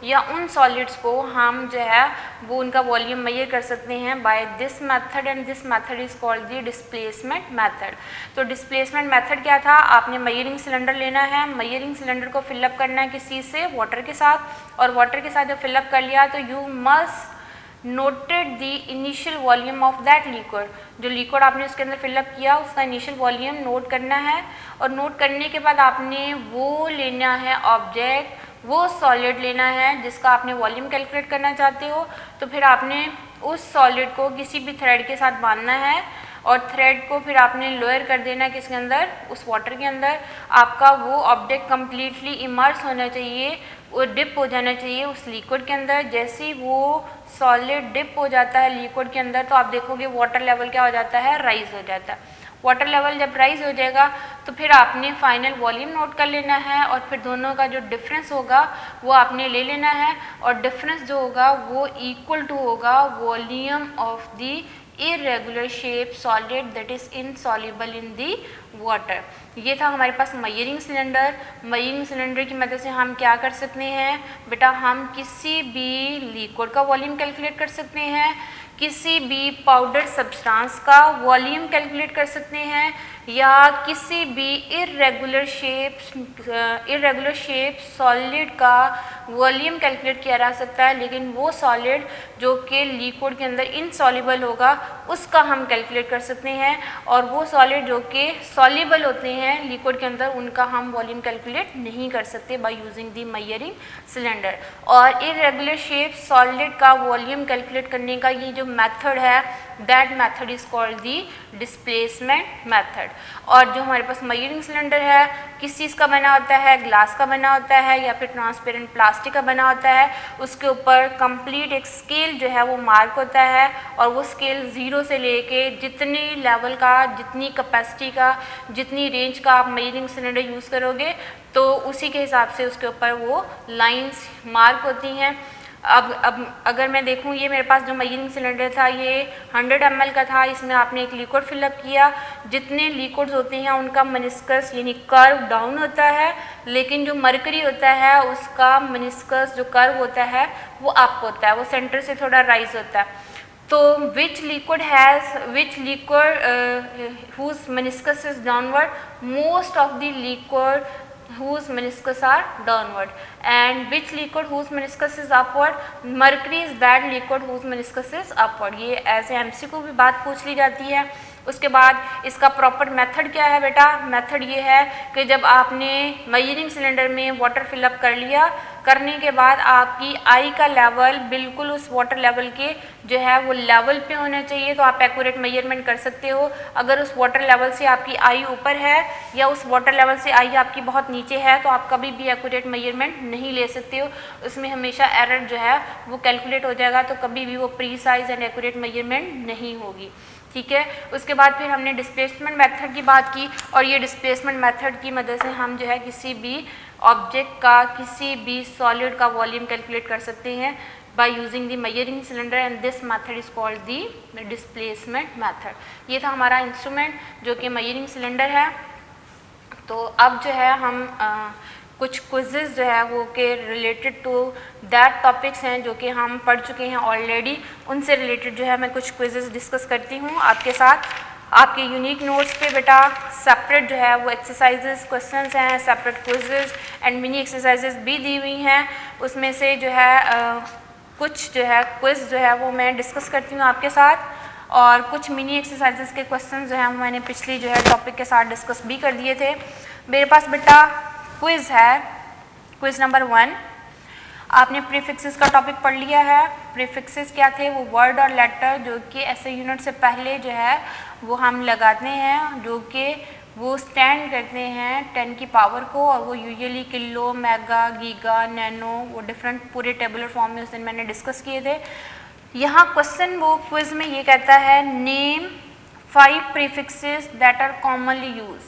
या उन सॉलिड्स को हम जो है वो उनका वॉल्यूम मेजर कर सकते हैं by this method, and this method is called the displacement method. तो डिस्प्लेसमेंट मेथड क्या था, आपने मेजरिंग सिलेंडर लेना है, मेजरिंग सिलेंडर को फिलअप करना है किस चीज़ से, वाटर के साथ, और वाटर के साथ जब फिलअप कर लिया तो you must noted the initial volume of that liquid. जो लिक्विड आपने उसके अंदर फिलअप किया उसका इनिशियल वॉल्यूम नोट करना है, और नोट करने के बाद आपने वो लेना है ऑब्जेक्ट, वो सॉलिड लेना है जिसका आपने वॉल्यूम कैलकुलेट करना चाहते हो। तो फिर आपने उस सॉलिड को किसी भी थ्रेड के साथ बांधना है, और थ्रेड को फिर आपने लोअर कर देना है किसके अंदर, उस वाटर के अंदर। आपका वो ऑब्जेक्ट कम्प्लीटली इमर्स होना चाहिए, वो डिप हो जाना चाहिए उस लिक्विड के अंदर। जैसे ही वो सॉलिड डिप हो जाता है लिक्विड के अंदर, तो आप देखोगे वाटर लेवल क्या हो जाता है, राइज हो जाता है। वाटर लेवल जब राइज हो जाएगा तो फिर आपने फाइनल वॉल्यूम नोट कर लेना है, और फिर दोनों का जो डिफरेंस होगा वो आपने ले लेना है, और डिफरेंस जो होगा वो इक्वल टू होगा volume of the irregular shape solid that is insoluble in the water। ये था हमारे पास मेजरिंग सिलेंडर। मेजरिंग सिलेंडर की मदद से हम क्या कर सकते हैं बेटा, हम किसी भी लिक्विड का वॉल्यूम कैलकुलेट कर सकते हैं, किसी भी पाउडर सब्सटेंस का वॉल्यूम कैलकुलेट कर सकते हैं, या किसी भी इरेगुलर शेप सॉलिड का वॉल्यूम कैलकुलेट किया जा सकता है। लेकिन वो सॉलिड जो कि लिक्विड के अंदर इनसॉल्युबल होगा उसका हम कैलकुलेट कर सकते हैं, और वो सॉलिड जो कि सॉल्युबल होते हैं लिक्विड के अंदर उनका हम वॉल्यूम कैलकुलेट नहीं कर सकते by using the measuring cylinder. और इरेगुलर शेप सॉलिड का वॉल्यूम कैलकुलेट करने का ये जो मेथड है, that method is called the displacement method. और जो हमारे पास मेजरिंग सिलेंडर है किस चीज़ का बना होता है, ग्लास का बना होता है या फिर ट्रांसपेरेंट प्लास्टिक का बना होता है। उसके ऊपर कंप्लीट एक स्केल जो है वो मार्क होता है, और वो स्केल 0 से लेके जितने लेवल का, जितनी कैपेसिटी का, जितनी रेंज का आप मेजरिंग सिलेंडर यूज़ करोगे तो उसी के हिसाब से उसके ऊपर वो लाइंस मार्क होती हैं। अब अगर मैं देखूं, ये मेरे पास जो मेजरिंग सिलेंडर था ये 100 ml का था। इसमें आपने एक लिक्विड फिलअप किया। जितने लिक्विड्स होते हैं उनका मेनिस्कस यानी कर्व डाउन होता है, लेकिन जो मरकरी होता है उसका मेनिस्कस जो कर्व होता है वो अप होता है, वो सेंटर से थोड़ा राइज होता है। तो which liquid whose meniscus is downward, most of the liquid whose meniscus are downward, and which liquid whose meniscus is upward? Mercury is that liquid whose meniscus is upward. ये ऐसे MCQ भी बात पूछ ली जाती है। उसके बाद इसका प्रॉपर मेथड क्या है बेटा? मेथड ये है कि जब आपने मेजरिंग सिलेंडर में वाटर फिलअप कर लिया, करने के बाद आपकी आई का लेवल बिल्कुल उस वाटर लेवल के जो है वो लेवल पे होना चाहिए, तो आप एक्यूरेट मेजरमेंट कर सकते हो। अगर उस वाटर लेवल से आपकी आई ऊपर है या उस वाटर लेवल से आई आपकी बहुत नीचे है, तो आप कभी भी एक्यूरेट मेजरमेंट नहीं ले सकते हो। उसमें हमेशा एरर जो है वो कैलकुलेट हो जाएगा, तो कभी भी वो प्रीसाइज एंड एक्यूरेट मेजरमेंट नहीं होगी। ठीक है, उसके बाद फिर हमने डिस्प्लेसमेंट मेथड की बात की, और ये डिस्प्लेसमेंट मेथड की मदद से हम जो है किसी भी ऑब्जेक्ट का, किसी भी सॉलिड का वॉल्यूम कैलकुलेट कर सकते हैं by using the measuring cylinder, and this method is called the displacement method। ये था हमारा इंस्ट्रूमेंट जो कि measuring cylinder है। तो अब जो है हम कुछ क्विजेज जो है वो के रिलेटेड टू दैट टॉपिक्स हैं जो कि हम पढ़ चुके हैं ऑलरेडी, उनसे रिलेटेड जो है मैं कुछ क्विजेज डिस्कस करती हूँ आपके साथ। आपके यूनिक नोट्स पे बेटा सेपरेट जो है वो एक्सरसाइजेस क्वेश्चंस हैं, separate quizzes and mini exercises भी दी हुई हैं। उसमें से जो है कुछ जो है क्विज जो है वो मैं डिस्कस करती हूँ आपके साथ, और कुछ मिनी एक्सरसाइजेस के क्वेश्चंस जो है मैंने पिछली जो है टॉपिक के साथ डिस्कस भी कर दिए थे। मेरे पास बेटा क्विज है, क्विज नंबर 1। आपने प्रीफिक्सेस का टॉपिक पढ़ लिया है। प्रीफिक्सेस क्या थे? वो वर्ड और लेटर जो कि ऐसे यूनिट से पहले जो है वो हम लगाते हैं, जो कि वो स्टैंड करते हैं 10 की पावर को, और वो usually kilo, mega, giga, nano, वो डिफरेंट पूरे टेबुलर फॉर्म में उस दिन मैंने डिस्कस किए थे। यहाँ क्वेश्चन वो क्विज में ये कहता है name 5 prefixes that are commonly used.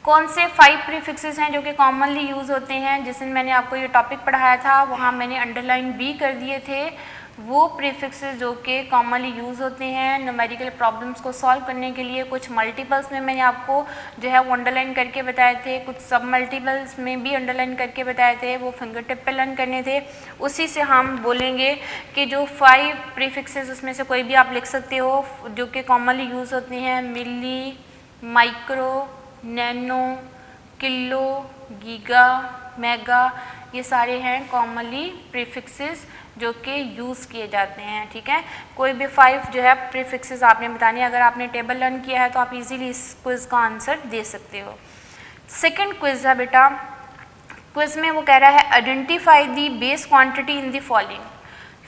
कौन से 5 प्रीफिक्सेस हैं जो कि कॉमनली यूज़ होते हैं? जिस दिन मैंने आपको ये टॉपिक पढ़ाया था वहाँ मैंने अंडरलाइन भी कर दिए थे वो प्रीफिक्सेस जो कि कॉमनली यूज़ होते हैं न्यूमेरिकल प्रॉब्लम्स को सॉल्व करने के लिए। कुछ मल्टीपल्स में मैंने आपको जो है वो अंडरलाइन करके बताए थे, कुछ सब मल्टीपल्स में भी अंडरलाइन करके बताए थे, वो फिंगर टिप पे लर्न करने थे। उसी से हम बोलेंगे कि जो 5 प्रीफिक्सेस उसमें से कोई भी आप लिख सकते हो जो कि कॉमनली यूज़ होते हैं। Milli, micro, nano, kilo, giga, mega, ये सारे हैं कॉमनली प्रीफिक्सेस जो कि यूज़ किए जाते हैं। ठीक है, कोई भी 5 जो है प्रीफिक्सेस आपने बताने हैं। अगर आपने टेबल लर्न किया है तो आप इजीली इस क्विज़ का आंसर दे सकते हो। सेकंड क्विज़ है बेटा, क्विज़ में वो कह रहा है identify the base quantity in the following.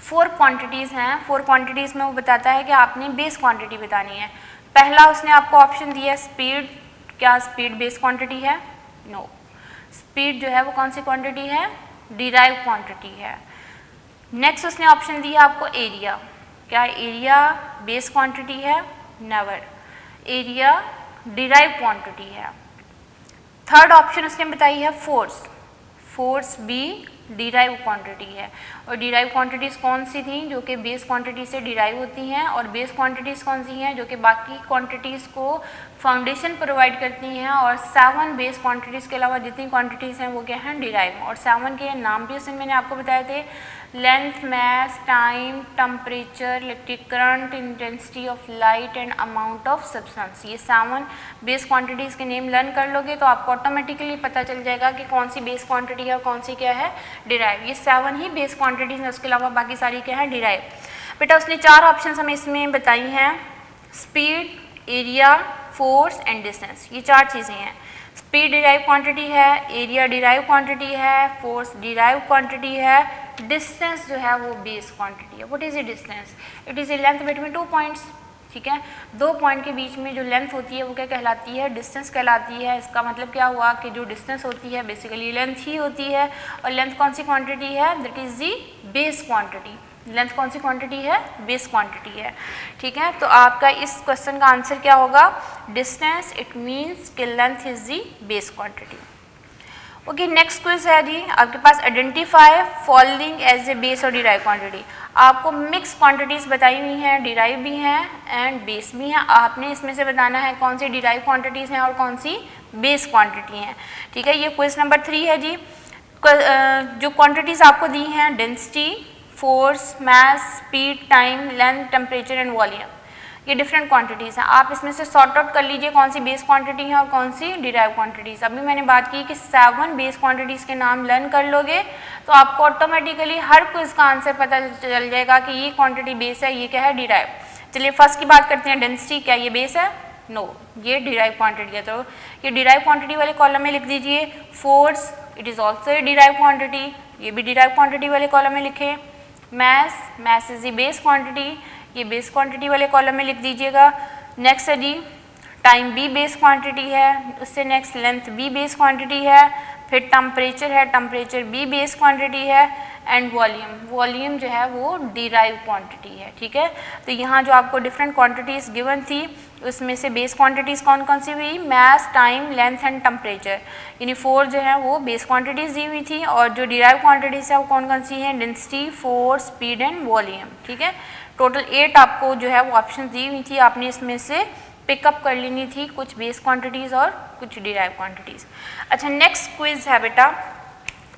4 quantities हैं, 4 क्वांटिटीज़ में वो बताता है कि आपने बेस क्वांटिटी बतानी है। पहला उसने आपको ऑप्शन दिया है स्पीड। क्या स्पीड बेस क्वांटिटी है? नो। स्पीड जो है वो कौन सी क्वांटिटी है? डिराइव क्वांटिटी है। नेक्स्ट उसने ऑप्शन दिया आपको एरिया। क्या एरिया बेस क्वांटिटी है? नेवर। एरिया डिराइव क्वांटिटी है। थर्ड ऑप्शन उसने बताई है फोर्स। फोर्स भी डिराइव क्वांटिटी है। और डिराइव क्वांटिटीज़ कौन सी थी? जो कि बेस क्वांटिटी से डिराइव होती हैं। और बेस क्वांटिटीज़ कौन सी हैं? जो कि बाकी क्वांटिटीज़ को फाउंडेशन प्रोवाइड करती हैं। और 7 बेस क्वांटिटीज़ के अलावा जितनी क्वांटिटीज़ हैं वो क्या हैं? डिराइव। और 7 के नाम भी उसमें मैंने आपको बताए थे, length, mass, time, temperature, electric current, intensity of light and amount of substance. ये 7 बेस क्वांटिटीज़ के नेम लर्न कर लोगे तो आपको ऑटोमेटिकली पता चल जाएगा कि कौन सी बेस क्वांटिटी है और कौन सी क्या है? डिराइव। ये 7 ही बेस क्वांटिटीज़ हैं, उसके अलावा बाकी सारी क्या है? डिराइव। बेटा उसने 4 ऑप्शन हमें इसमें बताई हैं, speed, area, force and distance. ये 4 चीज़ें हैं। स्पीड डिराइव क्वांटिटी है, एरिया डिराइव क्वांटिटी है, फोर्स डिराइव क्वांटिटी है, डिस्टेंस जो है वो बेस क्वांटिटी है। What is the distance? It is a length between 2 points. ठीक है, 2 पॉइंट के बीच में जो लेंथ होती है वो क्या कहलाती है? डिस्टेंस कहलाती है। इसका मतलब क्या हुआ कि जो डिस्टेंस होती है बेसिकली लेंथ ही होती है। और लेंथ कौन सी क्वांटिटी है? That is the base quantity. Length कौन सी क्वांटिटी है? बेस क्वांटिटी है। ठीक है, तो आपका इस क्वेश्चन का आंसर क्या होगा? डिस्टेंस। इट मीन्स कि length is the base quantity. Okay, next quiz है जी आपके पास, identify following as a base और डिराइव क्वांटिटी। आपको मिक्स क्वांटिटीज़ बताई हुई हैं, डिराइव भी हैं एंड बेस भी हैं। आपने इसमें से बताना है कौन सी डिराइव क्वांटिटीज़ हैं और कौन सी बेस क्वांटिटी हैं। ठीक है, ये क्विज नंबर 3 है जी। जो क्वांटिटीज़ आपको दी हैं, density, force, mass, speed, time, length, temperature and volume. ये डिफरेंट क्वांटिटीज़ हैं। आप इसमें से सॉर्ट आउट कर लीजिए कौन सी बेस क्वांटिटी है और कौन सी डिराइव क्वांटिटीज़। अभी मैंने बात की कि 7 बेस क्वांटिटीज़ के नाम लर्न कर लोगे तो आपको ऑटोमेटिकली हर क्विज का आंसर पता चल जाएगा कि ये क्वांटिटी बेस है, ये क्या है डिराइव। चलिए फर्स्ट की बात करते हैं, डेंसिटी। क्या ये बेस है? नो, ये डिराइव क्वांटिटी है। तो ये डिराइव क्वांटिटी वाले कॉलम में लिख दीजिए। Force, it is also a derive quantity, ये भी डिराइव क्वांटिटी वाले कॉलम में लिखे। Mass, mass is the base quantity, ये बेस क्वांटिटी वाले कॉलम में लिख दीजिएगा। नेक्स्ट है जी टाइम भी बेस क्वांटिटी है, उससे नेक्स्ट लेंथ भी बेस क्वांटिटी है, फिर टेम्परेचर है, टेम्परेचर भी बेस क्वांटिटी है, एंड वॉल्यूम, वॉल्यूम जो है वो डिराइव क्वांटिटी है। ठीक है, तो यहाँ जो आपको डिफरेंट क्वांटिटीज़ गिवन थी उसमें से बेस क्वांटिटीज़ कौन कौन सी हुई? Mass, time, length and temperature, यानी 4 जो है वो बेस क्वांटिटीज़ दी हुई थी। और जो डिराइव क्वांटिटीज़ है वो कौन कौन सी हैं? Density, force, speed and volume. ठीक है, टोटल 8 आपको जो है वो ऑप्शन दी हुई थी, आपने इसमें से पिकअप कर लेनी थी कुछ बेस क्वांटिटीज़ और कुछ डिराइव क्वांटिटीज़। अच्छा, नेक्स्ट क्विज है बेटा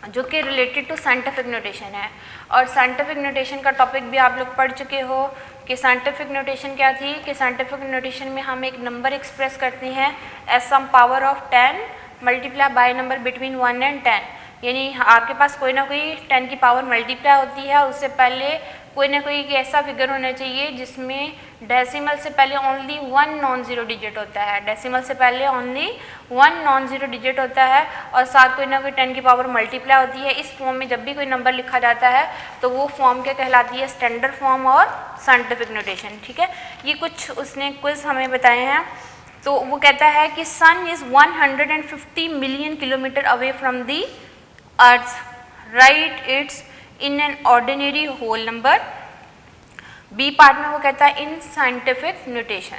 जो कि रिलेटेड टू साइंटिफिक नोटेशन है, और साइंटिफिक नोटेशन का टॉपिक भी आप लोग पढ़ चुके हो कि साइंटिफिक नोटेशन क्या थी, कि साइंटिफिक नोटेशन में हम एक नंबर एक्सप्रेस करते हैं as some power of 10 multiply by number between 1 and 10, यानी आपके पास कोई ना कोई 10 की पावर मल्टीप्लाई होती है, उससे पहले कोई ना कोई ऐसा फिगर होना चाहिए जिसमें डेसिमल से पहले ओनली 1 नॉन ज़ीरो डिजिट होता है, डेसिमल से पहले ओनली 1 नॉन ज़ीरो डिजिट होता है, और साथ कोई ना कोई 10 की पावर मल्टीप्लाई होती है। इस फॉर्म में जब भी कोई नंबर लिखा जाता है तो वो फॉर्म क्या कहलाती है? स्टैंडर्ड फॉर्म और साइंटिफिक नोटेशन। ठीक है, ये कुछ उसने क्विज हमें बताए हैं। तो वो कहता है कि sun is 150 million kilometre away from the earth, right it's in an ordinary whole number. B part में वो कहता है इन साइंटिफिक नोटेशन,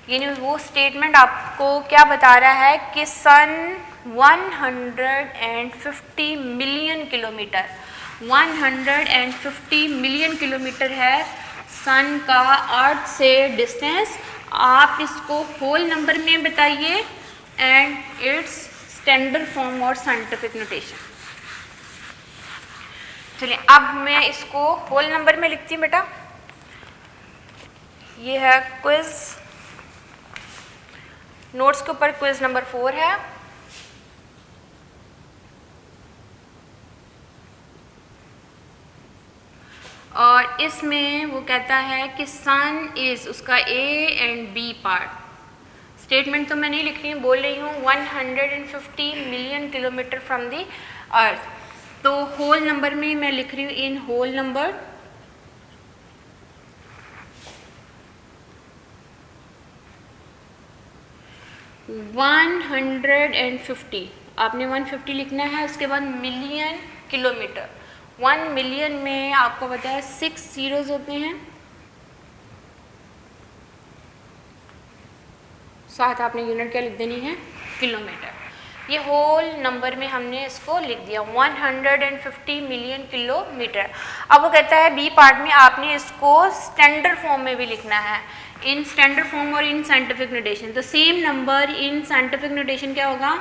यानी वो स्टेटमेंट आपको क्या बता रहा है कि सन 150 मिलियन किलोमीटर, 150 मिलियन किलोमीटर है सन का अर्थ से डिस्टेंस। आप इसको होल नंबर में बताइए एंड इट्स स्टैंडर्ड फॉर्म और साइंटिफिक नोटेशन। चलिए अब मैं इसको होल नंबर में लिखती हूँ बेटा। ये है क्विज, नोट्स के ऊपर क्विज नंबर 4 है। और इसमें वो कहता है कि सन इज उसका A and B part. Statement तो मैं नहीं लिख रही हूँ, बोल रही हूँ 150 मिलियन किलोमीटर फ्रॉम दी अर्थ। तो होल नंबर में मैं लिख रही हूँ इन होल नंबर 150, आपने 150 लिखना है, उसके बाद मिलियन किलोमीटर। 1 मिलियन में आपको पता है 6 जीरोज होते हैं, साथ आपने यूनिट क्या लिख देनी है? किलोमीटर। ये होल नंबर में हमने इसको लिख दिया 150 मिलियन किलोमीटर। अब वो कहता है बी पार्ट में आपने इसको स्टैंडर्ड फॉर्म में भी लिखना है, इन स्टैंडर्ड फॉर्म और इन साइंटिफिक नोटेशन। तो same number in scientific notation क्या होगा?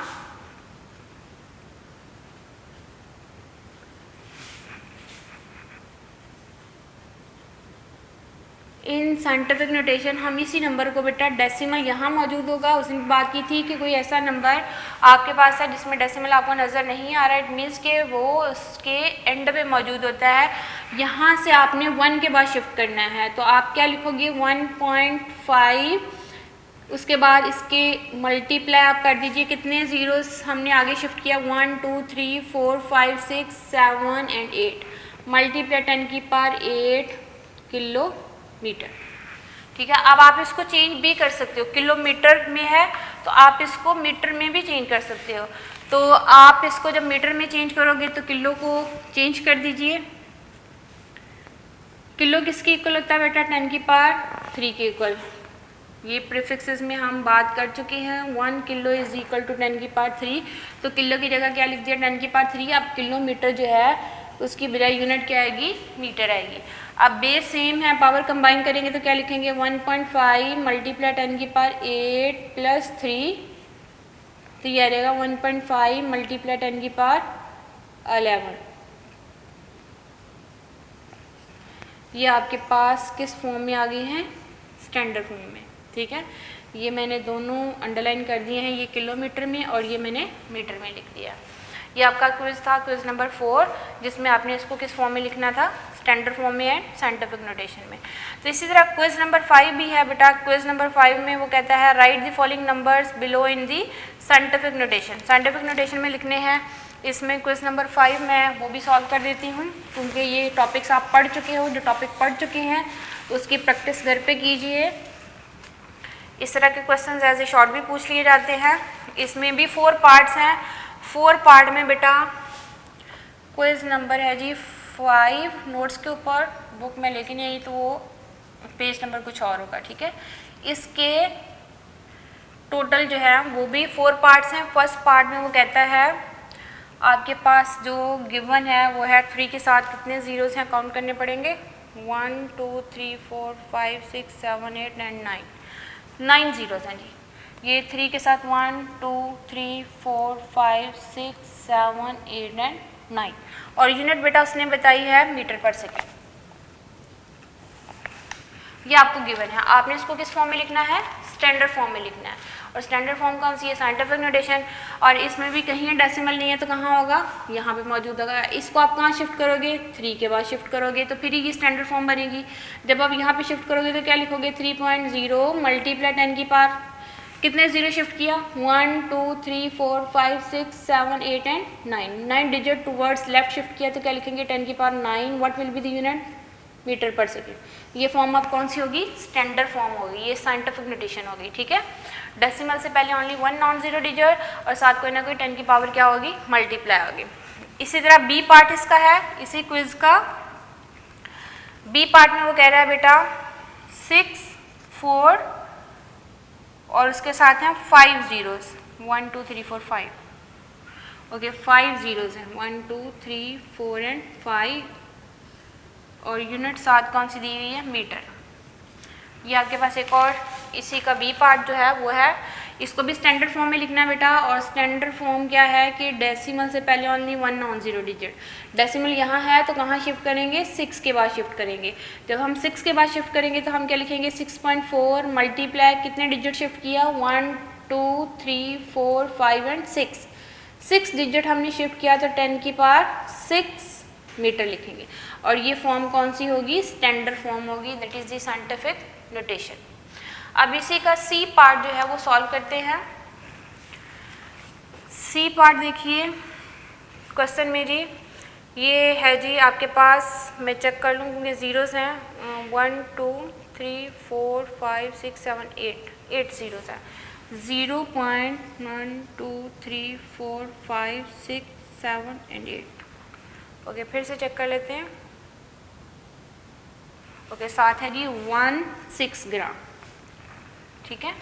इन साइंटिफिक नोटेशन हम इसी नंबर को बेटा डेसिमल यहाँ मौजूद होगा। उसने बात की थी कि कोई ऐसा नंबर आपके पास है जिसमें डेसिमल आपको नज़र नहीं आ रहा है, इट मीन्स के वो उसके एंड पे मौजूद होता है। यहाँ से आपने 1 के बाद शिफ्ट करना है, तो आप क्या लिखोगे? 1.5, उसके बाद इसके मल्टीप्लाई आप कर दीजिए, कितने ज़ीरोस हमने आगे शिफ्ट किया? 1 2 3 4 5 6 7 एंड 8, मल्टीप्लाई 10 की पावर 8 किलोमीटर। ठीक है, अब आप इसको चेंज भी कर सकते हो, किलोमीटर में है तो आप इसको मीटर में भी चेंज कर सकते हो। तो आप इसको जब मीटर में चेंज करोगे तो किलो को चेंज कर दीजिए। किलो किसके इक्वल होता है बेटा? 10 की पावर 3 के इक्वल। ये प्रीफिक्सेस में हम बात कर चुके हैं। 1 किलो इज इक्वल टू 10 की पावर 3, तो किलो की जगह क्या लिख दिया? 10 की पावर 3। अब किलोमीटर जो है उसकी बजाय यूनिट क्या आएगी? मीटर आएगी। अब बेस सेम है, पावर कंबाइन करेंगे तो क्या लिखेंगे? 1.5 मल्टीप्लाई 10 की पावर 8 प्लस 3, तो ये आ जाएगा 1.5 मल्टीप्लाई 10 की पावर 11। ये आपके पास किस फॉर्म में आ गई हैं? स्टैंडर्ड फॉर्म में, ठीक है। ये मैंने दोनों अंडरलाइन कर दिए हैं, ये किलोमीटर में और ये मैंने मीटर में लिख दिया। ये आपका क्विज था, क्विज नंबर 4, जिसमें आपने इसको किस फॉर्म में लिखना था, स्टैंडर्ड फॉर्म में एंड साइंटिफिक नोटेशन में। तो इसी तरह क्विज नंबर 5 भी है बेटा। क्विज नंबर 5 में वो कहता है right the following numbers below in the scientific notation. Scientific notation में लिखने हैं। इसमें क्विज नंबर 5 मैं वो भी सॉल्व कर देती हूँ, क्योंकि ये टॉपिक्स आप पढ़ चुके हो। जो टॉपिक पढ़ चुके हैं तो उसकी प्रैक्टिस घर पे कीजिए। इस तरह के क्वेश्चन एज ए शॉर्ट भी पूछ लिए जाते हैं। इसमें भी 4 पार्ट्स हैं। 4 पार्ट में बेटा क्विज नंबर है जी 5। नोट्स के ऊपर बुक में लेके नहीं आई तो वो पेज नंबर कुछ और होगा, ठीक है। इसके टोटल जो है वो भी 4 पार्ट्स हैं। फर्स्ट पार्ट में वो कहता है आपके पास जो गिवन है वो है 3 के साथ कितने जीरोस हैं, काउंट करने पड़ेंगे। 1 2 3 4 5 6 7 8 9 9 जीरोस हैं जी। ये 3 के साथ 1 2 3 4 5 6 7 8 एंड 9। और यूनिट बेटा उसने बताई है मीटर पर सेकेंड। ये आपको गिवन है, आपने इसको किस फॉर्म में लिखना है, स्टैंडर्ड फॉर्म में लिखना है। और स्टैंडर्ड फॉर्म कौन सी है, साइंटिफिक नोटेशन। और इसमें भी कहीं डेसिमल नहीं है तो कहाँ होगा, यहाँ पे मौजूद होगा। इसको आप कहाँ शिफ्ट करोगे, 3 के बाद शिफ्ट करोगे तो फिर ये स्टैंडर्ड फॉर्म बनेगी। जब आप यहाँ पे शिफ्ट करोगे तो क्या लिखोगे, 3.0 मल्टीप्लाई 10 की पावर, कितने जीरो शिफ्ट किया, 1 2 3 4 5 6 7 8 and 9 digit towards left shift किया तो क्या लिखेंगे, 10 की power 9। What will be the unit, metre per second. ये फॉर्म अब कौन सी होगी, स्टैंडर्ड फॉर्म होगी, ये साइंटिफिक नोटेशन होगी, ठीक है। डेसिमल से पहले ओनली 1 नॉन जीरो डिजिट और साथ कोई ना कोई 10 की पावर क्या होगी, मल्टीप्लाई होगी। इसी तरह बी पार्ट इसका है, इसी क्विज का बी पार्ट में वो कह रहा है बेटा 6 4 और उसके साथ हैं 5 जीरोस, 1 2 3 4 5, ओके 5 जीरोस हैं, 1 2 3 4 एंड 5। और यूनिट साथ कौन सी दी हुई है, मीटर। ये आपके पास एक और इसी का बी पार्ट जो है वो है, इसको भी स्टैंडर्ड फॉर्म में लिखना है बेटा। और स्टैंडर्ड फॉर्म क्या है कि डेसिमल से पहले only 1 non zero digit. Decimal यहाँ है तो कहाँ शिफ्ट करेंगे, 6 के बाद शिफ्ट करेंगे। जब हम 6 के बाद शिफ्ट करेंगे तो हम क्या लिखेंगे, 6.4 मल्टीप्लाई कितने डिजिट शिफ्ट किया, 1 2 3 4 5 एंड 6 डिजिट हमने शिफ्ट किया तो 10 की पावर 6 मीटर लिखेंगे। और ये फॉर्म कौन सी होगी, स्टैंडर्ड फॉर्म होगी, that is the scientific notation. अब इसी का सी पार्ट जो है वो सॉल्व करते हैं। सी पार्ट देखिए क्वेश्चन में जी, ये है जी आपके पास, मैं चेक कर लूँ क्योंकि जीरोस हैं, 1 2 3 4 5 6 7 8 जीरोस हैं। 0.1 2 3 4 5 6 7 एंड 8। ओके फिर से चेक कर लेते हैं। ओके साथ है जी 16 ग्राम, ठीक है।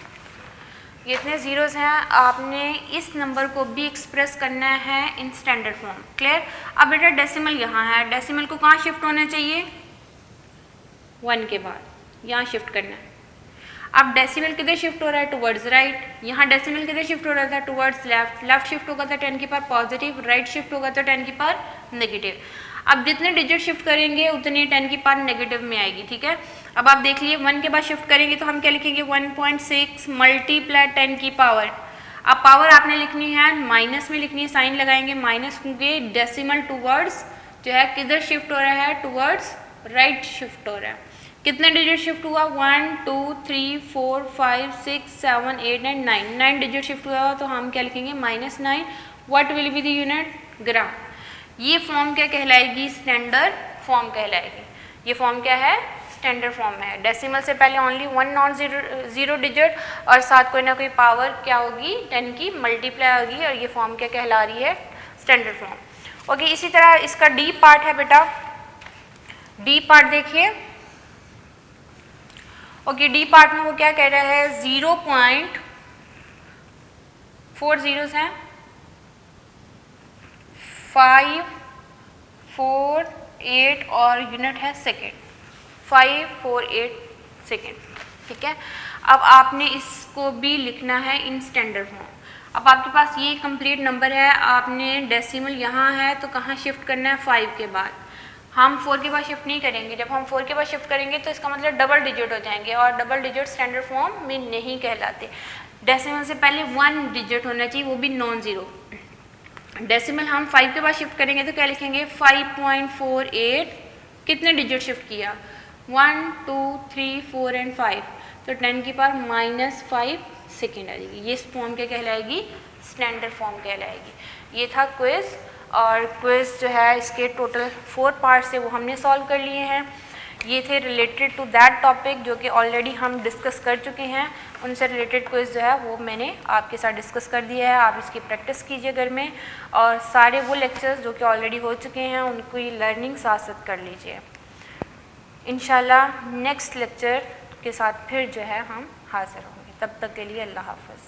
ये इतने जीरोस हैं, आपने इस नंबर को भी एक्सप्रेस करना है इन स्टैंडर्ड फॉर्म, क्लियर। अब बेटा डेसिमल यहाँ है, डेसिमल को कहाँ शिफ्ट होना चाहिए, 1 के बाद यहाँ शिफ्ट करना है। अब डेसिमल किधर शिफ्ट हो रहा है, टुवर्ड्स राइट। यहाँ डेसिमल किधर शिफ्ट हो रहा था, टुवर्ड्स लेफ्ट। लेफ्ट शिफ्ट होगा तो 10 की पावर पॉजिटिव, राइट शिफ्ट होगा तो 10 की पावर नेगेटिव। अब जितने डिजिट शिफ्ट करेंगे उतनी 10 की पावर नेगेटिव में आएगी, ठीक है। अब आप देख लिए 1 के बाद शिफ्ट करेंगे तो हम क्या लिखेंगे, 1.6 मल्टीप्लाई 10 की पावर। अब पावर आपने लिखनी है माइनस में लिखनी है, साइन लगाएंगे माइनस, क्योंकि डेसिमल टुवर्ड्स जो है किधर शिफ्ट हो रहा है, टुवर्ड्स राइट शिफ्ट हो रहा है। कितने डिजिट शिफ्ट हुआ, 1 2 3 4 5 6 7 8 एंड 9 डिजिट शिफ्ट हुआ तो हम क्या लिखेंगे, -9। What will be the unit, gram. ये फॉर्म क्या कहलाएगी, स्टैंडर्ड फॉर्म कहलाएगी। ये फॉर्म क्या है, स्टैंडर्ड फॉर्म में है। डेसिमल से पहले ओनली 1 नॉन जीरो डिजिट और साथ कोई ना कोई पावर क्या होगी, 10 की मल्टीप्लाई होगी। और ये फॉर्म क्या कहला रही है, स्टैंडर्ड फॉर्म। ओके इसी तरह इसका डी पार्ट है बेटा। डी पार्ट देखिए, ओके डी पार्ट में वो क्या कह रहा है, 0.4 जीरोस हैं, 5 4 8 और यूनिट है सेकेंड, 5 4 8 सेकेंड, ठीक है। अब आपने इसको भी लिखना है इन स्टैंडर्ड फॉर्म। अब आपके पास ये कंप्लीट नंबर है, आपने डेसिमल यहाँ है तो कहाँ शिफ्ट करना है, 5 के बाद। हम 4 के बाद शिफ्ट नहीं करेंगे। जब हम 4 के बाद शिफ्ट करेंगे तो इसका मतलब डबल डिजिट हो जाएंगे, और डबल डिजिट स्टैंडर्ड फॉर्म में नहीं कहलाते। डेसिमल से पहले 1 डिजिट होना चाहिए, वो भी नॉन ज़ीरो। डेसिमल हम 5 के बाद शिफ्ट करेंगे तो क्या लिखेंगे, 5.48, कितने डिजिट शिफ्ट किया, 1 2 3 4 एंड 5, तो 10 की पावर -5 सेकेंड आ जाएगी। ये फॉर्म क्या कहलाएगी, स्टैंडर्ड फॉर्म कहलाएगी। ये था क्विज़, और क्विज़ जो है इसके टोटल 4 पार्ट्स है वो हमने सॉल्व कर लिए हैं। ये थे रिलेटेड टू दैट टॉपिक जो कि ऑलरेडी हम डिस्कस कर चुके हैं। उनसे रिलेटेड क्विज़ जो है वो मैंने आपके साथ डिस्कस कर दिया है। आप इसकी प्रैक्टिस कीजिए घर में, और सारे वो लेक्चर्स जो कि ऑलरेडी हो चुके हैं उनकी लर्निंग साथ साथ कर लीजिए। इंशाल्लाह नेक्स्ट लेक्चर के साथ फिर जो है हम हाज़िर होंगे। तब तक के लिए अल्लाह हाफ़िज़।